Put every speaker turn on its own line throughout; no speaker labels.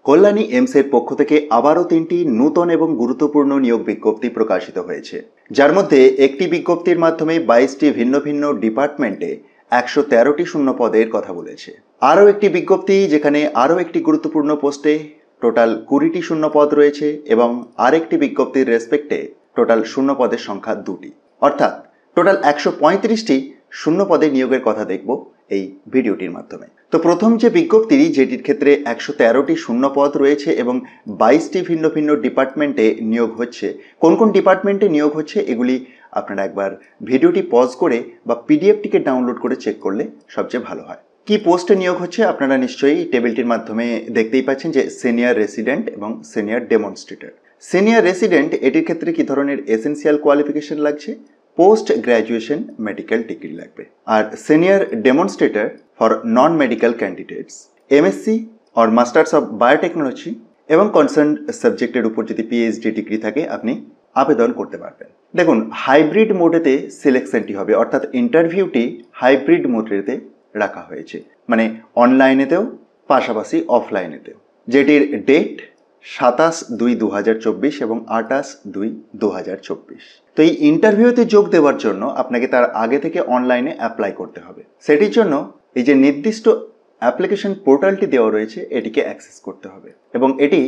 কল্যাণী এমসের পক্ষ থেকে আবারও 3টি নূতন এবং গুরুত্বপূর্ণ নিয়োগ বিজ্ঞপ্তি প্রকাশিত হয়েছে, যার মধ্যে একটি বিজ্ঞপ্তির মাধ্যমে 22টি ভিন্ন ভিন্ন ডিপার্টমেন্টে 113টি শূন্য পদের কথা বলেছে। আরও একটি বিজ্ঞপ্তি যেখানে আরও একটি গুরুত্বপূর্ণ পোস্টে টোটাল 20টি শূন্য পদ রয়েছে এবং আরেকটি বিজ্ঞপ্তির রেসপেক্টে টোটাল শূন্য পদের সংখ্যা 2টি, অর্থাৎ টোটাল 135টি শূন্য পদে নিয়োগের কথা দেখব এই ভিডিওটির মাধ্যমে। তো প্রথম যে বিজ্ঞপ্তি, যেটির ক্ষেত্রে 113টি শূন্য পদ রয়েছে এবং 22টি ভিন্ন ভিন্ন ডিপার্টমেন্টে নিয়োগ হচ্ছে। কোন কোন ডিপার্টমেন্টে নিয়োগ হচ্ছে এগুলি আপনারা একবার ভিডিওটি পজ করে বা পিডিএফটিকে ডাউনলোড করে চেক করলে সবচেয়ে ভালো হয়। কি পোস্টে নিয়োগ হচ্ছে আপনারা নিশ্চয়ই টেবিলটির মাধ্যমে দেখতেই পাচ্ছেন যে সিনিয়র রেসিডেন্ট এবং সিনিয়র ডেমনস্ট্রেটর। সিনিয়র রেসিডেন্ট এটির ক্ষেত্রে কি ধরনের এসেন্সিয়াল কোয়ালিফিকেশন লাগছে? পোস্ট গ্র্যাজুয়েশন মেডিকেল ডিগ্রি লাগবে। আর senior demonstrator for non medical candidates MSc or masters of biotechnology এবং কনসার্ন সাবজেক্টের উপর যদি পিএইচডি ডিগ্রি থাকে আপনি আবেদন করতে পারবেন। দেখুন, হাইব্রিড মোডেতে সিলেকশনটি হবে, অর্থাৎ ইন্টারভিউটি হাইব্রিড মোডেতে রাখা হয়েছে, মানে অনলাইনেতেও পাশাপাশি অফলাইনেতেও, যেটির ডেট 27/2/2024 এবং 28/2/2024। তো এই ইন্টারভিউতে যোগ দেওয়ার জন্য আপনাকে তার আগে থেকে অনলাইনে অ্যাপ্লাই করতে হবে। সেটির জন্য এই যে নির্দিষ্ট অ্যাপ্লিকেশন পোর্টালটি দেওয়া রয়েছে এটিকে অ্যাক্সেস করতে হবে এবং এটি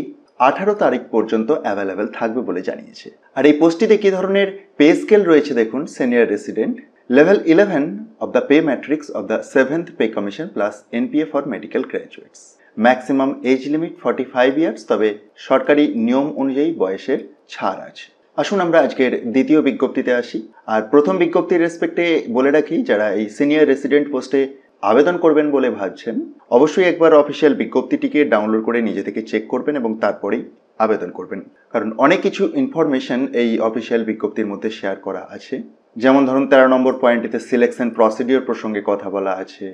18 তারিখ পর্যন্ত অ্যাভেলেবেল থাকবে বলে জানিয়েছে। আর এই পোস্টটিতে কী ধরনের পে স্কেল রয়েছে দেখুন। Senior resident level 11 of the pay matrix of the 7th pay commission plus NPA for medical graduates. Maximum age limit 45 years, তবে সরকারি নিয়ম অনুযায়ী বয়সের ছাড় আছে। আসুন আমরা আজকের দ্বিতীয় বিজ্ঞপ্তিতে আসি। আর প্রথম বিজ্ঞপ্তির রেসপেক্টে বলে রাখি, যারা এই সিনিয়র রেসিডেন্ট পোস্টে আবেদন করবেন বলে ভাবছেন অবশ্যই একবার অফিসিয়াল বিজ্ঞপ্তিটিকে ডাউনলোড করে নিজে থেকে চেক করবেন এবং তারপরেই আবেদন করবেন, কারণ অনেক কিছু ইনফরমেশন এই অফিসিয়াল বিজ্ঞপ্তির মধ্যে শেয়ার করা আছে। যেমন ধরুন 13 নম্বর পয়েন্টটিতে সিলেকশন প্রসিডিওর প্রসঙ্গে কথা বলা আছে,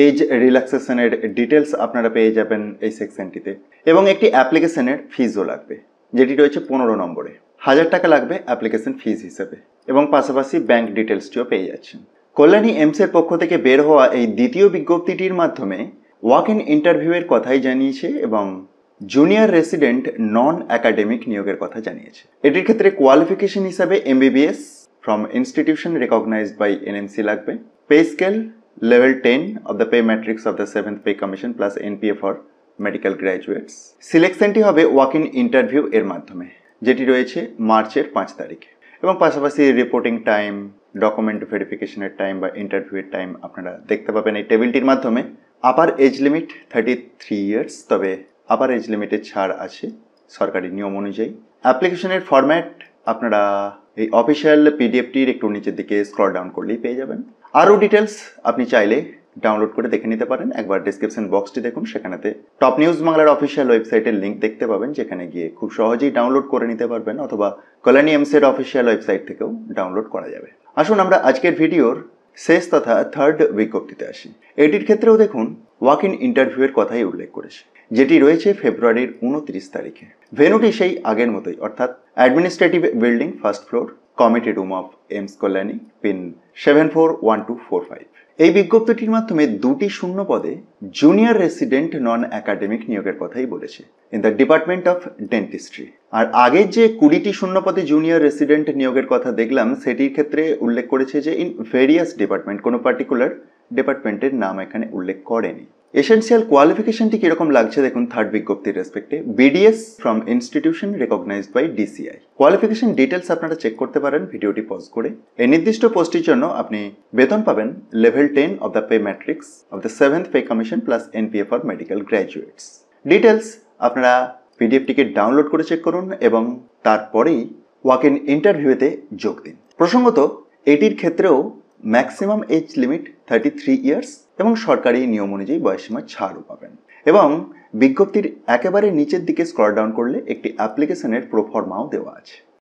এজ রিল্যাক্সেশনের ডিটেলস আপনারা পেয়ে যাবেন এই সেকশনটিতে, এবং একটি অ্যাপ্লিকেশনের ফিজও লাগবে, যেটি রয়েছে 15 নম্বরে। 1000 টাকা লাগবে অ্যাপ্লিকেশন ফিজ হিসেবে, এবং পাশাপাশি ব্যাংক ডিটেলসটিও পেয়ে যাচ্ছেন। কল্যাণী এমসের পক্ষ থেকে বের হওয়া এই দ্বিতীয় বিজ্ঞপ্তিটির মাধ্যমে ওয়াক ইন ইন্টারভিউয়ের কথাই জানিয়েছে এবং জুনিয়র রেসিডেন্ট নন একাডেমিক নিয়োগের কথা জানিয়েছে। এটির ক্ষেত্রে কোয়ালিফিকেশন হিসাবে MBBS from institution recognized by NMC লাগবে। Pay scale level 10 of the pay matrix of the 7th pay commission plus NPA for medical graduates। সিলেকশনটি হবে ওয়াক ইন ইন্টারভিউ এর মাধ্যমে, যেটি রয়েছে মার্চের 5 তারিখে, এবং পাশাপাশি রিপোর্টিং টাইম, ডকুমেন্ট ভেরিফিকেশনের টাইম বা ইন্টারভিউয়ের টাইম আপনারা দেখতে পাবেন এই টেবিলটির মাধ্যমে। আপার এজ লিমিট 33 ইয়ার্স, তবে আপার এজ লিমিটের ছাড় আছে সরকারি নিয়ম অনুযায়ী। অ্যাপ্লিকেশনের ফরম্যাট আপনারা এই অফিসিয়াল পিডিএফটির একটু নিচের দিকে স্ক্রল ডাউন করলেই পেয়ে যাবেন। আরও ডিটেলস আপনি চাইলে ডাউনলোড করে দেখে নিতে পারেন। একবার ডিসক্রিপশন বক্সটি দেখুন, সেখানেতে টপ নিউজ বাংলার অফিসিয়াল ওয়েবসাইটের লিঙ্ক দেখতে পাবেন, যেখানে গিয়ে খুব সহজেই ডাউনলোড করে নিতে পারবেন, অথবা কল্যাণী এমসের অফিসিয়াল ওয়েবসাইট থেকেও ডাউনলোড করা যাবে। আসুন আমরা আজকের ভিডিওর শেষ তথা থার্ড বিজ্ঞপ্তিতে আসি। এটির ক্ষেত্রেও দেখুন ওয়াক ইন ইন্টারভিউয়ের কথাই উল্লেখ করেছে, যেটি রয়েছে ফেব্রুয়ারির 29 তারিখে। ভেন্যুটি সেই আগের মতোই, অর্থাৎ administrative building, first floor, committee room of AIIMS Kalyani, pin 741245। এই বিজ্ঞপ্তিটির মাধ্যমে 2টি শূন্য পদে জুনিয়র রেসিডেন্ট নন একাডেমিক নিয়োগের কথাই বলেছে in the department of dentistry. আর আগের যে 20টি শূন্য পদে জুনিয়র রেসিডেন্ট নিয়োগের কথা দেখলাম, সেটির ক্ষেত্রে উল্লেখ করেছে যে ইন ভেরিয়াস ডিপার্টমেন্ট, কোনো পার্টিকুলার ডিপার্টমেন্টের নাম এখানে উল্লেখ করেনি। এসেন্সিয়াল কোয়ালিফিকেশনটি কিরকম লাগছে দেখুন থার্ড বিজ্ঞপ্তির রেসপেক্টে। BDS from institution recognized by DCI। Qualification details আপনারা চেক করতে পারেন ভিডিওটি পজ করে। এই নির্দিষ্ট পোস্টের জন্য আপনি বেতন পাবেন level 10 of the pay matrix of the 7th pay commission plus NPA for medical graduates. Details আপনারা পিডিএফটিকে ডাউনলোড করে চেক করুন এবং তারপরেই ওয়াক ইন ইন্টারভিউতে যোগ দিন। প্রসঙ্গত এটির ক্ষেত্রেও ম্যাক্সিমাম এজ লিমিট 33 ইয়ার্স এবং সরকারি নিয়ম অনুযায়ী বয়সীমা ছাড়ও পাবেন। এবং বিজ্ঞপ্তির একেবারে নিচের দিকে স্ক্রল ডাউন করলে একটি অ্যাপ্লিকেশনের প্রোফর্মাও দেওয়া আছে।